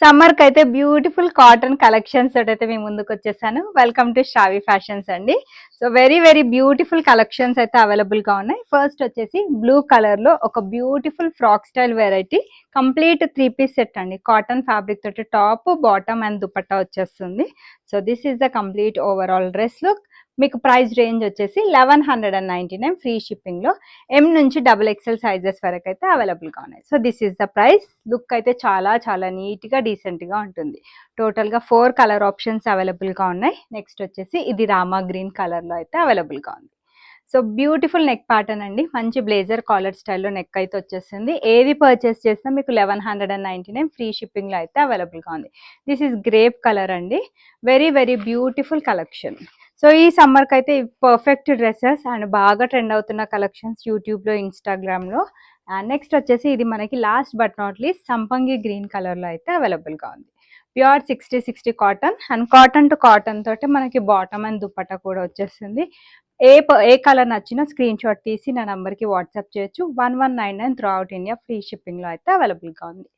సమ్మర్‌కి అయితే beautiful cotton collections తోటైతే మీ ముందుకొచ్చేసాను. వెల్కమ్ టు శ్రావి ఫ్యాషన్స్ అండి. So very very beautiful collections అయితే అవైలబుల్‌గా ఉన్నాయి. ఫస్ట్ వచ్చేసి బ్లూ కలర్‌లో ఒక beautiful frock style variety complete 3 piece set అండి. కాటన్ ఫ్యాబ్రిక్ తోటి టాప్, బాటమ్ అండ్ దుపట్టా వచ్చేస్తుంది. So this is the complete overall dress look. మీకు ప్రైస్ రేంజ్ వచ్చేసి 1199 ఫ్రీ షిప్పింగ్‌లో ఎం నుంచి డబుల్ ఎక్స్ఎల్ సైజెస్ వరకు అయితే అవైలబుల్గా ఉన్నాయి. So this is the price. Look అయితే చాలా చాలా నీట్గా డీసెంట్గా ఉంటుంది. టోటల్గా 4 కలర్ ఆప్షన్స్ అవైలబుల్గా ఉన్నాయి. నెక్స్ట్ వచ్చేసి ఇది రామా గ్రీన్ కలర్లో అయితే అవైలబుల్గా ఉంది. సో బ్యూటిఫుల్ నెక్ ప్యాటర్న్ అండి. మంచి బ్లేజర్ కాలర్ స్టైల్లో నెక్ అయితే వచ్చేస్తుంది. ఏది పర్చేస్ చేసినా మీకు 1199 ఫ్రీ షిప్పింగ్లో అయితే అవైలబుల్గా ఉంది. దిస్ ఈస్ గ్రేప్ కలర్ అండి. Very very beautiful collection. So ఈ సమ్మర్కి అయితే పర్ఫెక్ట్ డ్రెస్సెస్ అండ్ బాగా ట్రెండ్ అవుతున్న కలెక్షన్స్ యూట్యూబ్లో, ఇన్స్టాగ్రామ్లో. అండ్ నెక్స్ట్ వచ్చేసి ఇది మనకి లాస్ట్ బట్ నాట్ లీస్ట్ సంపంగి గ్రీన్ కలర్లో అయితే అవైలబుల్గా ఉంది. Pure 60/60 cotton and cotton to cotton తోటి మనకి బాటమ్ అండ్ దుపట్టా కూడా వచ్చేస్తుంది. ఏ కలర్ నచ్చినా స్క్రీన్ షాట్ తీసి నా నంబర్కి వాట్సాప్ చేయొచ్చు. 1199 త్రూ అవుట్ ఇండియా ఫ్రీ షిప్పింగ్లో అయితే అవైలబుల్గా ఉంది.